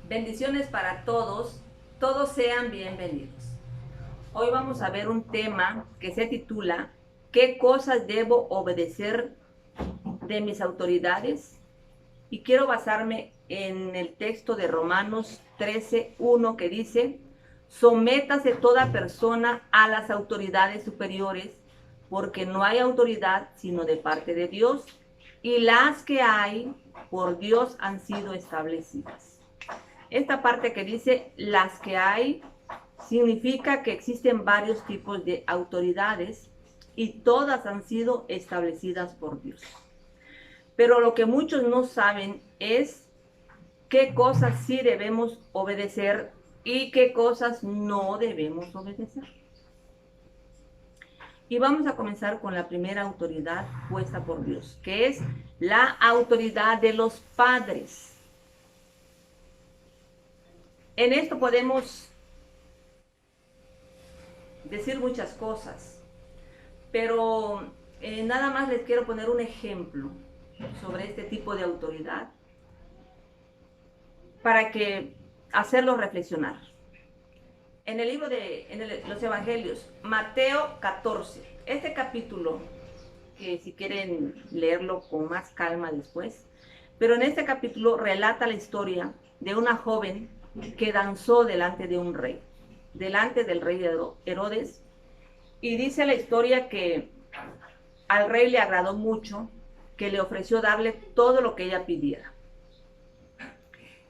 Bendiciones para todos, todos sean bienvenidos. Hoy vamos a ver un tema que se titula ¿Qué cosas debo obedecer de mis autoridades? Y quiero basarme en el texto de Romanos 13:1 que dice: sométase toda persona a las autoridades superiores, porque no hay autoridad sino de parte de Dios, y las que hay por Dios han sido establecidas. Esta parte que dice las que hay significa que existen varios tipos de autoridades y todas han sido establecidas por Dios. Pero lo que muchos no saben es qué cosas sí debemos obedecer y qué cosas no debemos obedecer. Y vamos a comenzar con la primera autoridad puesta por Dios, que es la autoridad de los padres. En esto podemos decir muchas cosas, pero nada más les quiero poner un ejemplo sobre este tipo de autoridad para que hacerlos reflexionar. En el libro de los Evangelios, Mateo 14, este capítulo, que si quieren leerlo con más calma después, pero en este capítulo relata la historia de una joven que danzó delante de un rey, delante del rey Herodes, y dice la historia que al rey le agradó mucho, que le ofreció darle todo lo que ella pidiera.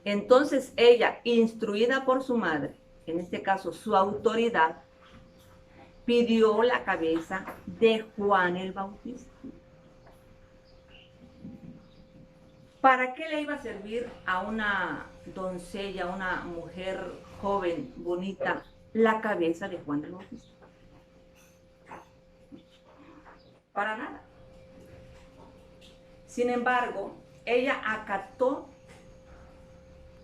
Entonces ella, instruida por su madre, en este caso su autoridad, pidió la cabeza de Juan el Bautista. ¿Para qué le iba a servir a una doncella, a una mujer joven, bonita, la cabeza de Juan el Bautista? Para nada. Sin embargo, ella acató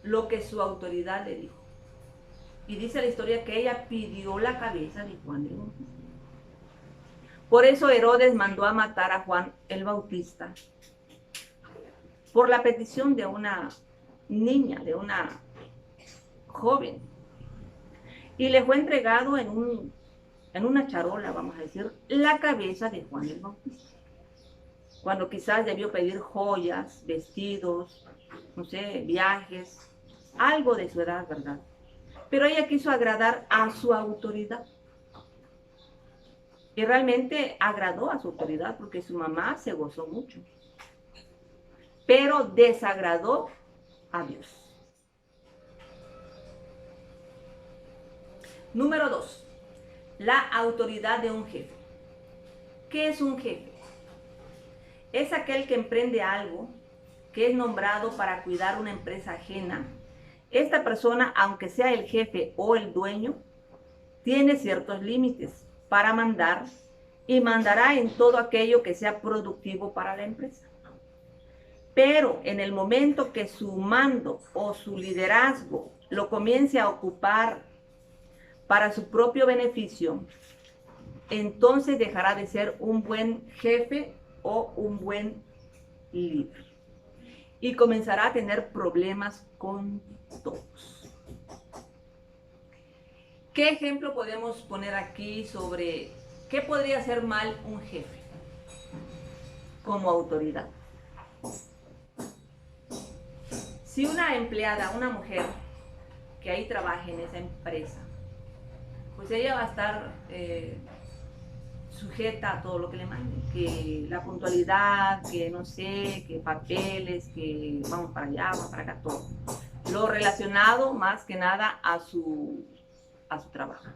lo que su autoridad le dijo. Y dice la historia que ella pidió la cabeza de Juan el Bautista. Por eso Herodes mandó a matar a Juan el Bautista por la petición de una niña, de una joven. Y le fue entregado en una charola, vamos a decir, la cabeza de Juan el Bautista. Cuando quizás debió pedir joyas, vestidos, no sé, viajes, algo de su edad, ¿verdad? Pero ella quiso agradar a su autoridad. Y realmente agradó a su autoridad porque su mamá se gozó mucho. Pero desagradó a Dios. Número 2. La autoridad de un jefe. ¿Qué es un jefe? Es aquel que emprende algo, que es nombrado para cuidar una empresa ajena. Esta persona, aunque sea el jefe o el dueño, tiene ciertos límites para mandar y mandará en todo aquello que sea productivo para la empresa. Pero en el momento que su mando o su liderazgo lo comience a ocupar para su propio beneficio, entonces dejará de ser un buen jefe o un buen líder. Y comenzará a tener problemas con todos. ¿Qué ejemplo podemos poner aquí sobre qué podría hacer mal un jefe como autoridad? Si una empleada, una mujer que ahí trabaje en esa empresa, pues ella va a estar sujeta a todo lo que le manden, que la puntualidad, que no sé, que papeles, que vamos para allá, vamos para acá, todo. Lo relacionado más que nada a su trabajo.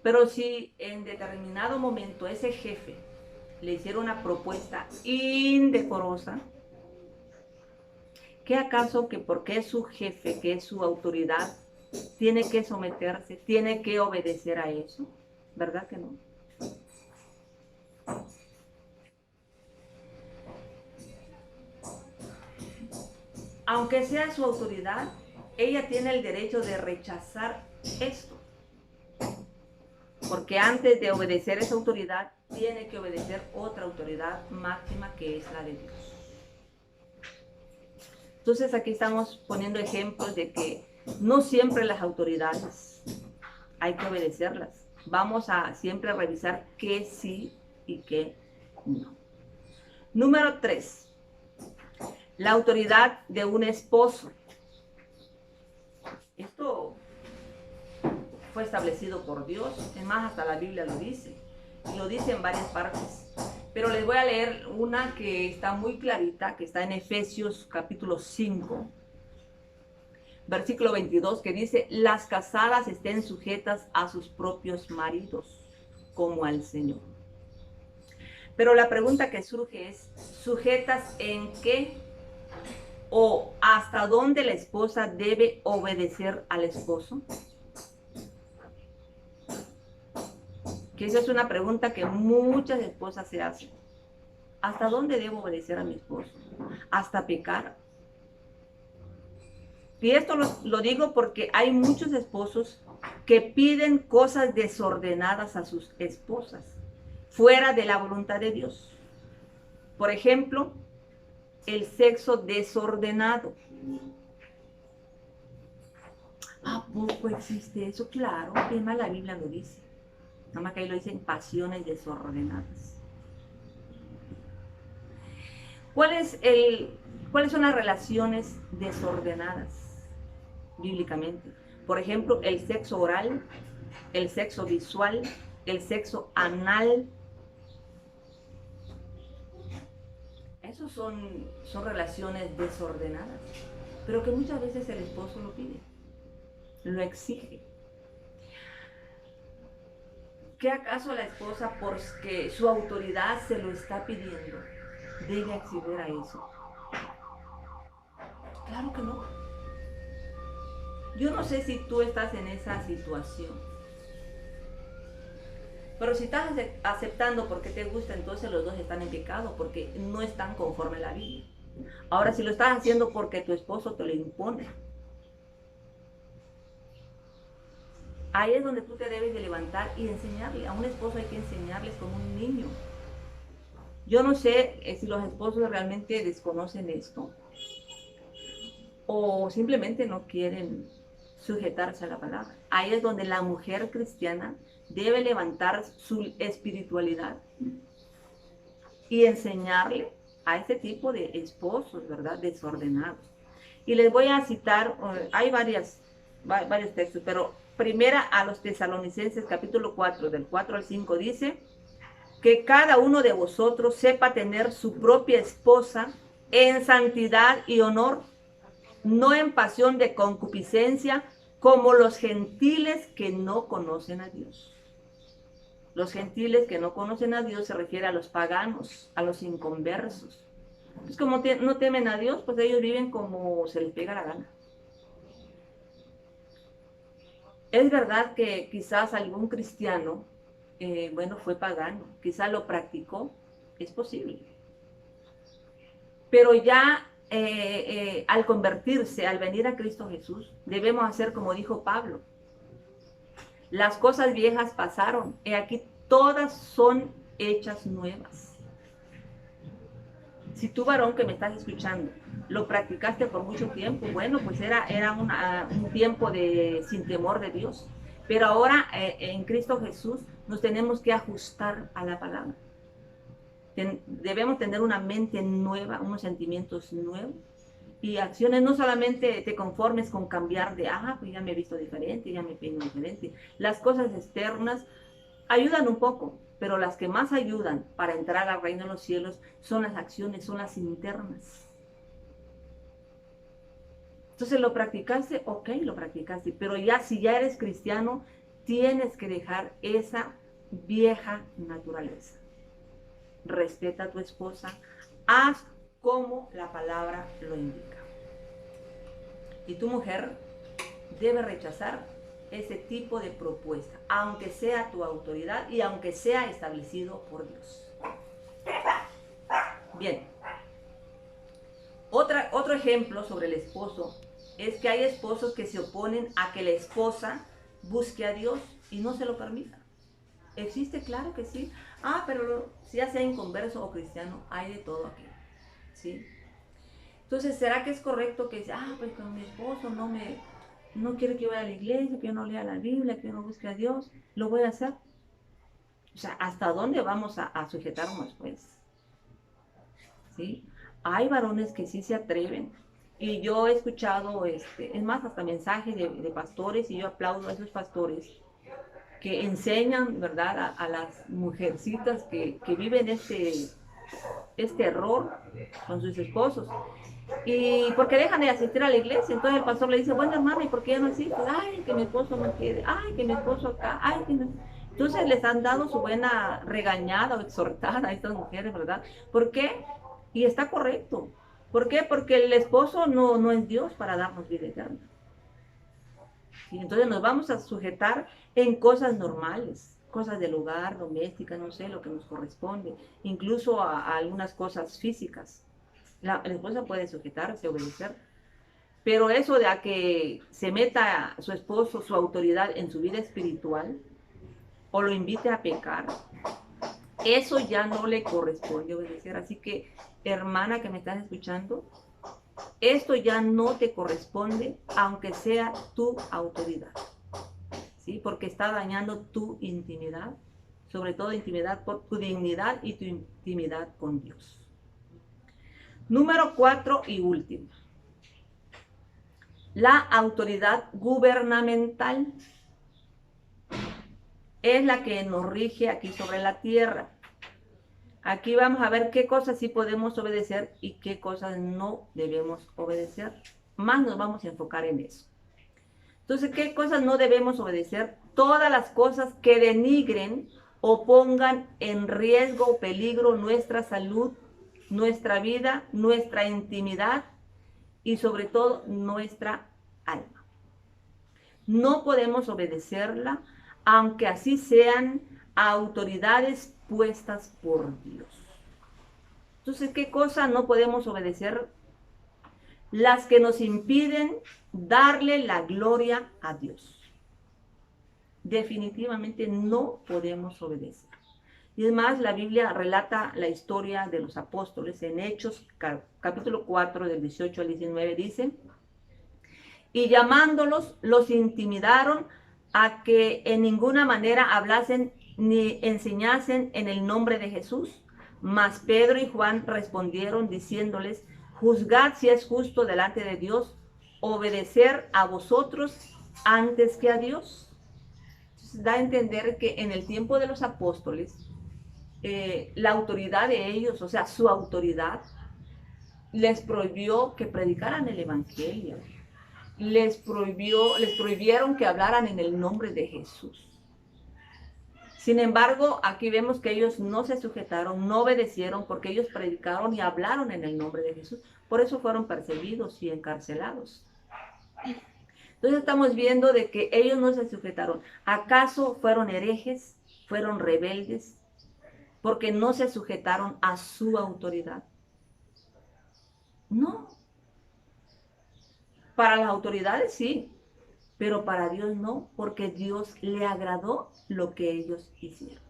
Pero si en determinado momento ese jefe le hiciera una propuesta indecorosa, ¿qué acaso que porque es su jefe, que es su autoridad, tiene que someterse, tiene que obedecer a eso? ¿Verdad que no? Aunque sea su autoridad, ella tiene el derecho de rechazar esto. Porque antes de obedecer esa autoridad, tiene que obedecer otra autoridad máxima que es la de Dios. Entonces aquí estamos poniendo ejemplos de que no siempre las autoridades hay que obedecerlas. Vamos a siempre revisar qué sí y qué no. Número 3. La autoridad de un esposo. Esto fue establecido por Dios, es más, hasta la Biblia lo dice, y lo dice en varias partes. Pero les voy a leer una que está muy clarita, que está en Efesios capítulo 5, versículo 22, que dice: las casadas estén sujetas a sus propios maridos, como al Señor. Pero la pregunta que surge es: ¿sujetas en qué? ¿O hasta dónde la esposa debe obedecer al esposo? Que esa es una pregunta que muchas esposas se hacen. ¿Hasta dónde debo obedecer a mi esposo? ¿Hasta pecar? Y esto lo digo porque hay muchos esposos que piden cosas desordenadas a sus esposas, fuera de la voluntad de Dios. Por ejemplo, el sexo desordenado. ¿A poco existe eso? Claro, tema la Biblia lo dice. Nada más que ahí lo dicen pasiones desordenadas. ¿Cuáles son las relaciones desordenadas bíblicamente? Por ejemplo, el sexo oral, el sexo visual, el sexo anal. Esos son relaciones desordenadas, pero que muchas veces el esposo lo pide, lo exige. ¿Qué acaso la esposa, porque su autoridad se lo está pidiendo, debe acceder a eso? Claro que no. Yo no sé si tú estás en esa situación, pero si estás aceptando porque te gusta, entonces los dos están en pecado, porque no están conforme a la Biblia. Ahora, si lo estás haciendo porque tu esposo te lo impone, ahí es donde tú te debes de levantar y enseñarle. A un esposo hay que enseñarles como un niño. Yo no sé si los esposos realmente desconocen esto o simplemente no quieren sujetarse a la palabra. Ahí es donde la mujer cristiana debe levantar su espiritualidad y enseñarle a este tipo de esposos, ¿verdad?, desordenados. Y les voy a citar, hay varios textos, pero primera a los Tesalonicenses capítulo 4, del 4 al 5 dice: que cada uno de vosotros sepa tener su propia esposa en santidad y honor, no en pasión de concupiscencia, como los gentiles que no conocen a Dios. Los gentiles que no conocen a Dios se refiere a los paganos, a los inconversos. Pues como no temen a Dios, pues ellos viven como se les pega la gana. Es verdad que quizás algún cristiano, fue pagano, quizás lo practicó, es posible. Pero ya al convertirse, al venir a Cristo Jesús, debemos hacer como dijo Pablo: las cosas viejas pasaron, y aquí todas son hechas nuevas. Si tú, varón que me estás escuchando, lo practicaste por mucho tiempo, bueno, pues era un tiempo sin temor de Dios. Pero ahora en Cristo Jesús nos tenemos que ajustar a la palabra. Debemos tener una mente nueva, unos sentimientos nuevos y acciones. No solamente te conformes con cambiar de, pues ya me he visto diferente, ya me peino diferente. Las cosas externas ayudan un poco, pero las que más ayudan para entrar al reino de los cielos son las acciones, son las internas. Entonces, ¿lo practicaste? Ok, lo practicaste, pero ya si ya eres cristiano, tienes que dejar esa vieja naturaleza. Respeta a tu esposa, haz como la palabra lo indica. Y tu mujer debe rechazar ese tipo de propuesta, aunque sea tu autoridad y aunque sea establecido por Dios. Bien. Otro ejemplo sobre el esposo es que hay esposos que se oponen a que la esposa busque a Dios y no se lo permita. ¿Existe? Claro que sí. Pero si ya sea inconverso o cristiano, hay de todo aquí, ¿sí? Entonces, ¿será que es correcto que dice, pues con mi esposo no quiere que yo vaya a la iglesia, que yo no lea la Biblia, que yo no busque a Dios, lo voy a hacer? O sea, ¿hasta dónde vamos a sujetarnos, pues? ¿Sí? Hay varones que sí se atreven. Y yo he escuchado, es más, hasta mensajes de pastores, y yo aplaudo a esos pastores que enseñan, ¿verdad?, a las mujercitas que viven este error con sus esposos. Y porque dejan de asistir a la iglesia, entonces el pastor le dice, bueno, hermano, ¿y por qué ya no asistes? Ay, que mi esposo no quiere, ay, que mi esposo acá, ay, que no. Entonces les han dado su buena regañada o exhortada a estas mujeres, ¿verdad? ¿Por qué? Y está correcto. ¿Por qué? Porque el esposo no es Dios para darnos vida eterna. Y entonces nos vamos a sujetar en cosas normales, cosas del hogar, domésticas, no sé, lo que nos corresponde, incluso a algunas cosas físicas. La esposa puede sujetarse, obedecer, pero eso de a que se meta su esposo, su autoridad en su vida espiritual, o lo invite a pecar, eso ya no le corresponde obedecer. Así que, hermana que me estás escuchando, esto ya no te corresponde, aunque sea tu autoridad, ¿sí? Porque está dañando tu intimidad, sobre todo intimidad por tu dignidad y tu intimidad con Dios. Número 4 y último. La autoridad gubernamental es la que nos rige aquí sobre la tierra. Aquí vamos a ver qué cosas sí podemos obedecer y qué cosas no debemos obedecer. Más nos vamos a enfocar en eso. Entonces, ¿qué cosas no debemos obedecer? Todas las cosas que denigren o pongan en riesgo o peligro nuestra salud, nuestra vida, nuestra intimidad y sobre todo nuestra alma. No podemos obedecerla, aunque así sean autoridades puestas por Dios. Entonces, ¿qué cosas no podemos obedecer? Las que nos impiden darle la gloria a Dios. Definitivamente no podemos obedecer. Y además la Biblia relata la historia de los apóstoles en Hechos capítulo 4 del 18 al 19 dice: y llamándolos los intimidaron a que en ninguna manera hablasen ni enseñasen en el nombre de Jesús. Mas Pedro y Juan respondieron diciéndoles: juzgad si es justo delante de Dios obedecer a vosotros antes que a Dios. Entonces, da a entender que en el tiempo de los apóstoles, la autoridad de ellos, o sea, su autoridad, les prohibió que predicaran el evangelio. Les prohibieron que hablaran en el nombre de Jesús. Sin embargo, aquí vemos que ellos no se sujetaron, no obedecieron, porque ellos predicaron y hablaron en el nombre de Jesús. Por eso fueron perseguidos y encarcelados. Entonces estamos viendo de que ellos no se sujetaron. ¿Acaso fueron herejes? ¿Fueron rebeldes? Porque no se sujetaron a su autoridad. No. Para las autoridades sí, pero para Dios no, porque Dios le agradó lo que ellos hicieron.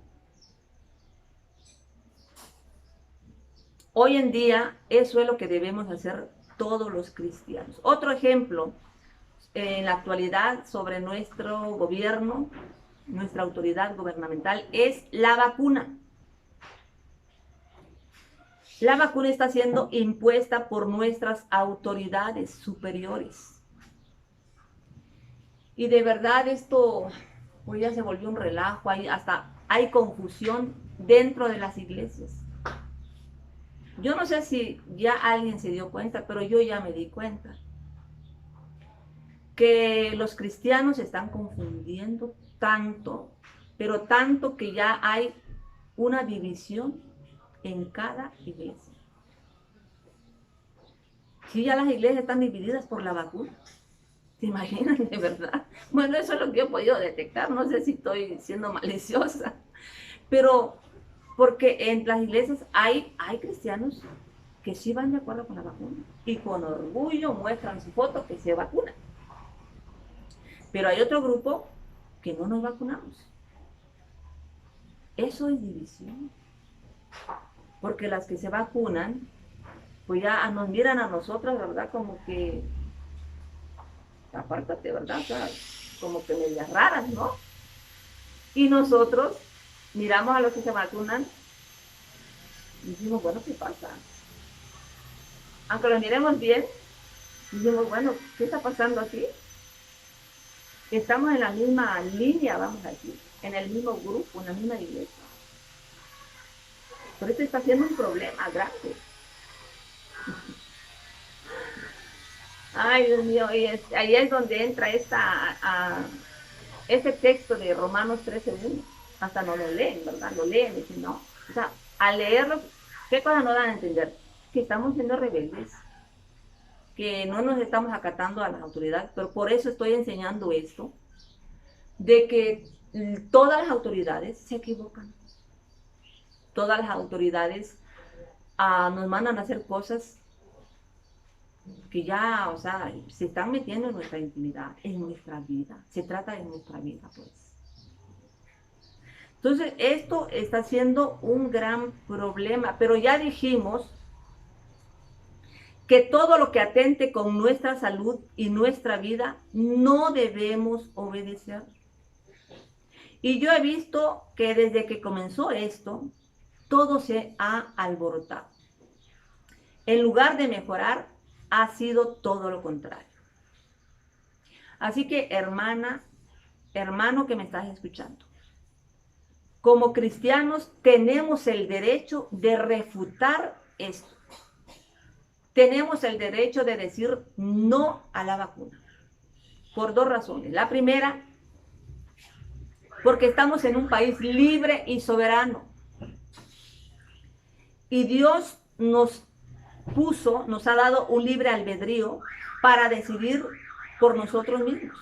Hoy en día eso es lo que debemos hacer todos los cristianos. Otro ejemplo en la actualidad sobre nuestro gobierno, nuestra autoridad gubernamental, es la vacuna. La vacuna está siendo impuesta por nuestras autoridades superiores. Y de verdad esto hoy ya se volvió un relajo, hasta hay confusión dentro de las iglesias. Yo no sé si ya alguien se dio cuenta, pero yo ya me di cuenta que los cristianos se están confundiendo tanto, pero tanto que ya hay una división en cada iglesia. Sí, ya las iglesias están divididas por la vacuna. ¿Se imaginan de verdad? Bueno, eso es lo que yo he podido detectar. No sé si estoy siendo maliciosa. Pero porque en las iglesias hay cristianos que sí van de acuerdo con la vacuna. Y con orgullo muestran su foto que se vacunan. Pero hay otro grupo que no nos vacunamos. Eso es división. Porque las que se vacunan pues ya nos miran a nosotras, ¿verdad? Como que, apártate, ¿verdad? O sea, como que medias raras, ¿no? Y nosotros miramos a los que se vacunan y decimos, bueno, ¿qué pasa? Aunque lo miremos bien, decimos, bueno, ¿qué está pasando aquí? Estamos en la misma línea, vamos a decir, en el mismo grupo, en la misma iglesia. Por eso está siendo un problema grande. Ay, Dios mío, ahí es donde entra este texto de Romanos 13:1. Hasta no lo leen, ¿verdad? Lo leen y dicen, no. O sea, al leerlo, ¿qué cosas no dan a entender? Que estamos siendo rebeldes, que no nos estamos acatando a las autoridades, pero por eso estoy enseñando esto, de que todas las autoridades se equivocan. Todas las autoridades nos mandan a hacer cosas que ya, o sea, se están metiendo en nuestra intimidad, en nuestra vida. Se trata de nuestra vida, pues. Entonces, esto está siendo un gran problema, pero ya dijimos que todo lo que atente con nuestra salud y nuestra vida no debemos obedecer. Y yo he visto que desde que comenzó esto, todo se ha alborotado. En lugar de mejorar, ha sido todo lo contrario. Así que, hermana, hermano que me estás escuchando, como cristianos tenemos el derecho de refutar esto. Tenemos el derecho de decir no a la vacuna. Por dos razones. La primera, porque estamos en un país libre y soberano. Y Dios nos ha dado un libre albedrío para decidir por nosotros mismos.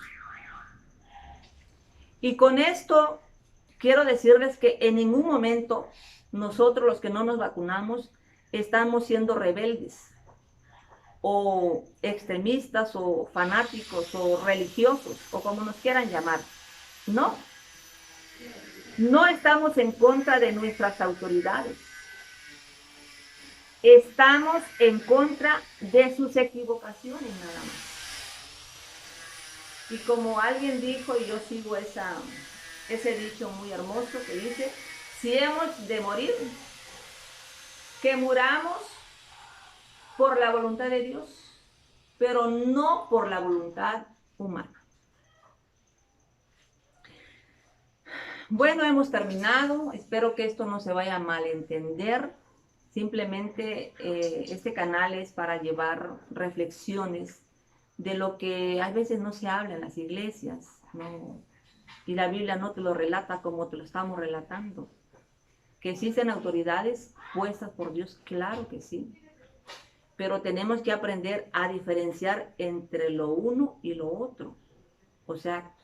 Y con esto quiero decirles que en ningún momento nosotros los que no nos vacunamos estamos siendo rebeldes o extremistas o fanáticos o religiosos o como nos quieran llamar. No, no estamos en contra de nuestras autoridades. Estamos en contra de sus equivocaciones nada más. Y como alguien dijo, y yo sigo ese dicho muy hermoso que dice, si hemos de morir, que muramos por la voluntad de Dios, pero no por la voluntad humana. Bueno, hemos terminado. Espero que esto no se vaya a malentender. Simplemente este canal es para llevar reflexiones de lo que a veces no se habla en las iglesias, ¿no? Y la Biblia no te lo relata como te lo estamos relatando. Que existen autoridades puestas por Dios, claro que sí. Pero tenemos que aprender a diferenciar entre lo uno y lo otro. O sea,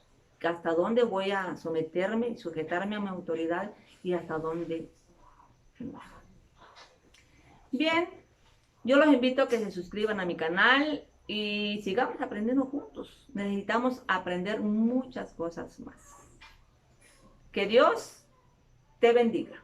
hasta dónde voy a someterme y sujetarme a mi autoridad y hasta dónde no. Bien, yo los invito a que se suscriban a mi canal y sigamos aprendiendo juntos. Necesitamos aprender muchas cosas más. Que Dios te bendiga.